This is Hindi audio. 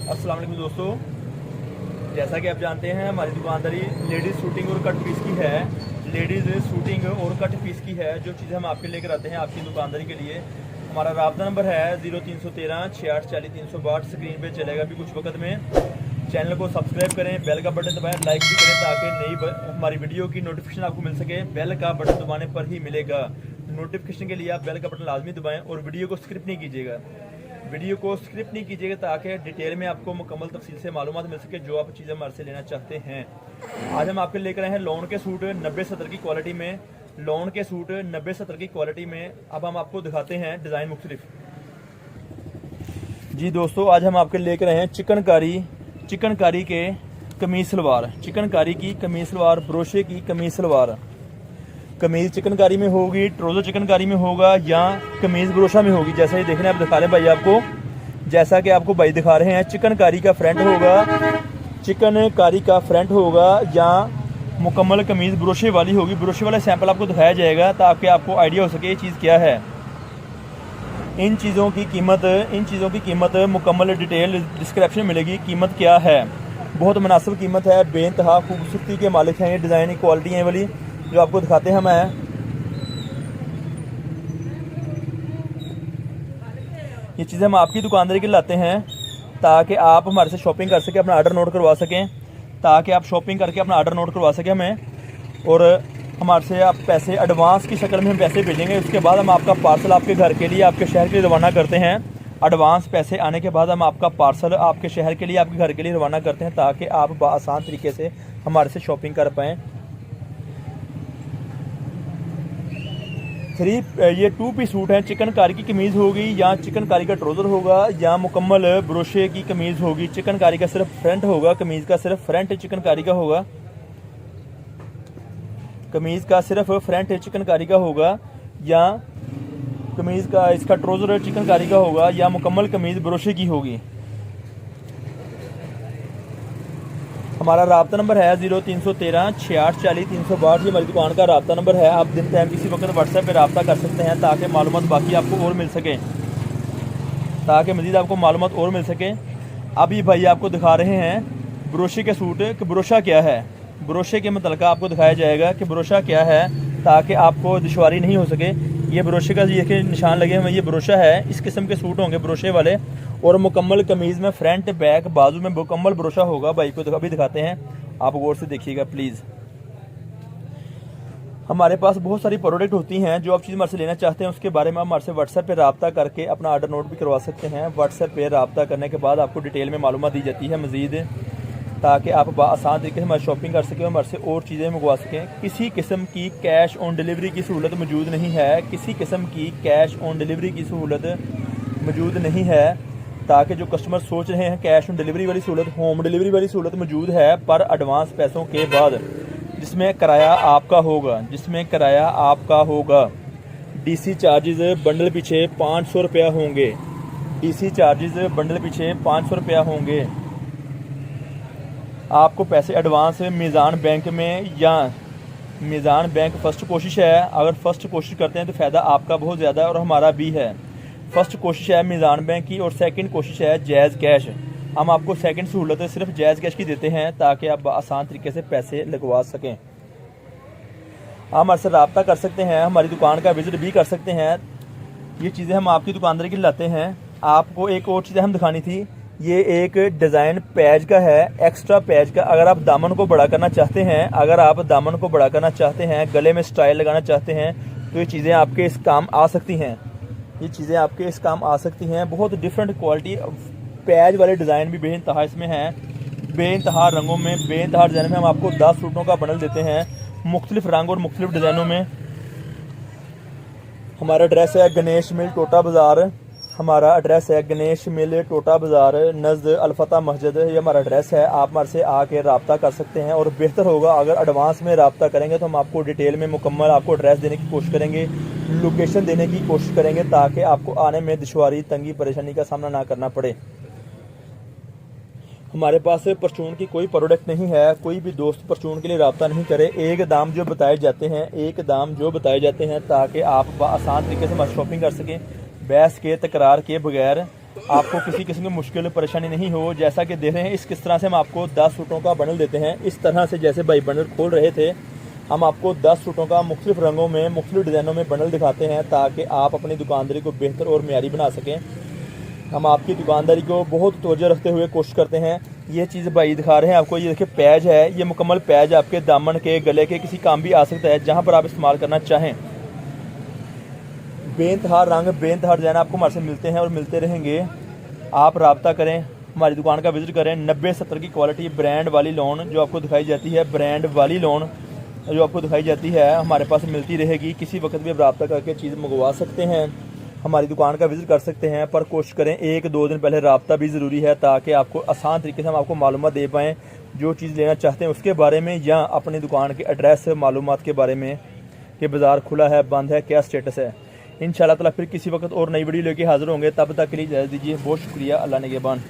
अस्सलाम वालेकुम दोस्तों, जैसा कि आप जानते हैं हमारी दुकानदारी लेडीज़ शूटिंग और कट पीस की है। लेडीज़ शूटिंग और कट पीस की है। जो चीज़ें हम आपके लेकर आते हैं आपकी दुकानदारी के लिए, हमारा राब्ता नंबर है 0313 6640 362। स्क्रीन पे चलेगा भी कुछ वक्त में। चैनल को सब्सक्राइब करें, बेल का बटन दबाएं, लाइक भी करें ताकि नई हमारी वीडियो की नोटिफिकेशन आपको मिल सके। बेल का बटन दबाने पर ही मिलेगा नोटिफिकेशन के लिए। आप बेल का बटन लाजमी दबाएं और वीडियो को स्किप नहीं कीजिएगा। वीडियो को स्क्रिप्ट नहीं कीजिएगा ताकि डिटेल में आपको मुकम्मल तफसील से मालूमात मिल सके जो आप चीज़ें हमारे से लेना चाहते हैं। आज हम आपके लेकर आए हैं लॉन के सूट 90-70 की क्वालिटी में। लॉन के सूट 90-70 की क्वालिटी में अब हम आपको दिखाते हैं डिज़ाइन मुख्तलिफ। जी दोस्तों, आज हम आपके लेकर आए हैं चिकनकारी के कमीज सलवार। चिकनकारी की कमीज सलवार, ब्रोशे की कमीज सलवार। कमीज चिकनकारी में होगी, ट्रोज़र चिकनकारी में होगा या कमीज ब्रोशा में होगी। जैसा ही देखने आप दिखा रहे हैं भाई आपको, जैसा कि आपको भाई दिखा रहे हैं, चिकनकारी का फ्रंट होगा, चिकनकारी का फ्रंट होगा या मुकम्मल कमीज ब्रोशे वाली होगी। ब्रोशे वाला सैंपल आपको दिखाया जाएगा ताकि आपको आइडिया हो सके ये चीज़ क्या है। इन चीज़ों की कीमत मुकम्मल डिटेल डिस्क्रिप्शन मिलेगी। कीमत क्या है, बहुत मुनासिब कीमत है। बेइंतहा खूबसूरती के मालिक हैं ये डिज़ाइन क्वालिटी है वाली जो आपको दिखाते हैं हम हैं। ये चीज़ें हम आपकी दुकानदारी के लिए लाते हैं ताकि आप हमारे से शॉपिंग कर सकें, अपना ऑर्डर नोट करवा सकें, ताकि आप शॉपिंग करके अपना ऑर्डर नोट करवा सकें हमें। और हमारे से आप पैसे एडवांस की शक्ल में हम पैसे भेजेंगे। उसके बाद हम आपका पार्सल आपके घर के लिए, आपके शहर के लिए रवाना करते हैं। एडवांस पैसे आने के बाद हम आपका पार्सल आपके शहर के लिए, आपके घर के लिए रवाना करते हैं ताकि आप आसान तरीके से हमारे से शॉपिंग कर पाएँ। ये 2 पीस सूट है। चिकनकारी की कमीज़ होगी या चिकनकारी का ट्राउज़र होगा या मुकम्मल ब्रोशे की कमीज़ होगी। चिकनकारी का सिर्फ फ्रंट होगा, कमीज़ का सिर्फ फ्रंट चिकनकारी का होगा। कमीज़ का सिर्फ फ्रंट चिकनकारी का होगा या कमीज़ का इसका ट्राउज़र चिकनकारी का होगा या मुकम्मल कमीज़ ब्रोशे की होगी। हमारा राब्ता नंबर है 0313 6640 362। ये हमारी दुकान का राब्ता नंबर है। आप दिन टाइम किसी वक्त व्हाट्सएप पे राब्ता कर सकते हैं ताकि मालूमात बाकी आपको और मिल सके, ताकि मज़ीद आपको मालूमात और मिल सके। अभी भाई आपको दिखा रहे हैं ब्रोशे के सूट कि ब्रोशा क्या है। ब्रोशे के मतलब आपको दिखाया जाएगा कि ब्रोशा क्या है ताकि आपको दुश्वारी नहीं हो सके। ये ब्रोशे का ये निशान लगे हुए, ये ब्रोशा है। इस किस्म के सूट होंगे ब्रोशे वाले और मुकम्मल कमीज़ में फ्रंट बैक बाजू में मुकम्मल ब्रोशा होगा। भाई को अभी दिखाते हैं, आप गौर से देखिएगा प्लीज़। हमारे पास बहुत सारी प्रोडक्ट होती हैं जो आप चीज़ हमारे से लेना चाहते हैं, उसके बारे में आप हमारे से व्हाट्सएप पे रब्ता करके अपना ऑर्डर नोट भी करवा सकते हैं। व्हाट्सएप पे रब्ता करने के बाद आपको डिटेल में मालूमात दी जाती है मज़ीद, ताकि आप आसान तरीके से हमारी शॉपिंग कर सकें, हमारे से और चीज़ें मंगवा सकें। किसी किस्म की कैश ऑन डिलीवरी की सहूलत मौजूद नहीं है। किसी किस्म की कैश ऑन डिलीवरी की सहूलत मौजूद नहीं है, ताकि जो कस्टमर सोच रहे हैं कैश ऑन डिलीवरी वाली सहूलत, होम डिलीवरी वाली सहूलत मौजूद है, पर एडवांस पैसों के बाद, जिसमें किराया आपका होगा। डीसी चार्जेस बंडल पीछे 500 रुपया होंगे। डीसी चार्जेस बंडल पीछे 500 रुपया होंगे। आपको पैसे एडवांस मीज़ान बैंक में या मीज़ान बैंक फ़र्स्ट कोशिश है। अगर फ़र्स्ट कोशिश करते हैं तो फ़ायदा आपका बहुत ज़्यादा है और हमारा भी है। फ़र्स्ट कोशिश है मीज़ान बैंक की और सेकंड कोशिश है जायज़ कैश। हम आपको सेकंड सहूलत सिर्फ जायज़ कैश की देते हैं ताकि आप आसान तरीके से पैसे लगवा सकें। आप हमारे से रब्ता कर सकते हैं, हमारी दुकान का विज़िट भी कर सकते हैं। ये चीज़ें हम आपकी दुकानदारी के लिए लाते हैं। आपको एक और चीज़ें हम दिखानी थी। ये एक डिज़ाइन पैच का है, एक्स्ट्रा पैच का। अगर आप दामन को बड़ा करना चाहते हैं, गले में स्टाइल लगाना चाहते हैं, तो ये चीज़ें आपके इस काम आ सकती हैं। बहुत डिफरेंट क्वालिटी पैच वाले डिज़ाइन भी बेइंतहा इसमें हैं। बेइंतहा रंगों में, बेइंतहा डिज़ाइन में हम आपको 10 सूटों का बंडल देते हैं, मुख्तलिफ रंग और मुख्तलिफ डिज़ाइनों में। हमारा एड्रेस है गणेश मिल टोटा बाज़ार। हमारा एड्रेस है गणेश मिल टोटा बाज़ार नज़द अलफता मस्जिद। ये हमारा एड्रेस है। आप हमारे से आके रब्ता कर सकते हैं और बेहतर होगा अगर एडवांस में रब्ता करेंगे तो हम आपको डिटेल में मुकम्मल आपको एड्रेस देने की कोशिश करेंगे, लोकेशन देने की कोशिश करेंगे ताकि आपको आने में दुश्वारी, तंगी, परेशानी का सामना ना करना पड़े। हमारे पास परचून की कोई प्रोडक्ट नहीं है। कोई भी दोस्त परचून के लिए रब्ता नहीं करे। एक दाम जो बताए जाते हैं ताकि आप आसान तरीके से शॉपिंग कर सकें, बहस के, तकरार के बगैर आपको किसी किस्म की मुश्किल परेशानी नहीं हो। जैसा कि देख रहे हैं किस तरह से हम आपको 10 सूटों का बंडल देते हैं। इस तरह से जैसे भाई बंडल खोल रहे थे, हम आपको 10 सूटों का मुख्तलिफ रंगों में मुख्तलिफ डिज़ाइनों में बंडल दिखाते हैं ताकि आप अपनी दुकानदारी को बेहतर और मयारी बना सकें। हम आपकी दुकानदारी को बहुत तवज्जो रखते हुए कोशिश करते हैं। ये चीज़ भाई दिखा रहे हैं आपको, ये देखिए पैच है, ये मुकम्मल पैच आपके दामन के गले के किसी काम भी आ सकता है, जहाँ पर आप इस्तेमाल करना चाहें। बेइंतहा रंग बेइंतहा डिज़ाइन आपको हमारे से मिलते हैं और मिलते रहेंगे। आप रब्ता करें, हमारी दुकान का विज़िट करें। 90-70 की क्वालिटी ब्रांड वाली लोन जो आपको दिखाई जाती है, ब्रांड वाली लोन जो आपको दिखाई जाती है हमारे पास मिलती रहेगी। किसी वक्त भी आप रब्ता करके चीज़ मंगवा सकते हैं, हमारी दुकान का विज़िट कर सकते हैं। पर कोशिश करें 1-2 दिन पहले रब्ता भी ज़रूरी है ताकि आपको आसान तरीके से हम आपको मालूमात दे पाएँ जो चीज़ लेना चाहते हैं उसके बारे में, या अपनी दुकान के एड्रेस मालूमात के बारे में कि बाज़ार खुला है, बंद है, क्या स्टेटस है। इंशाल्लाह ताला फिर किसी वक्त और नई वीडियो लेके हाज़िर होंगे। तब तक के लिए इजाज़त दीजिए। बहुत शुक्रिया। अल्लाह निगहबान।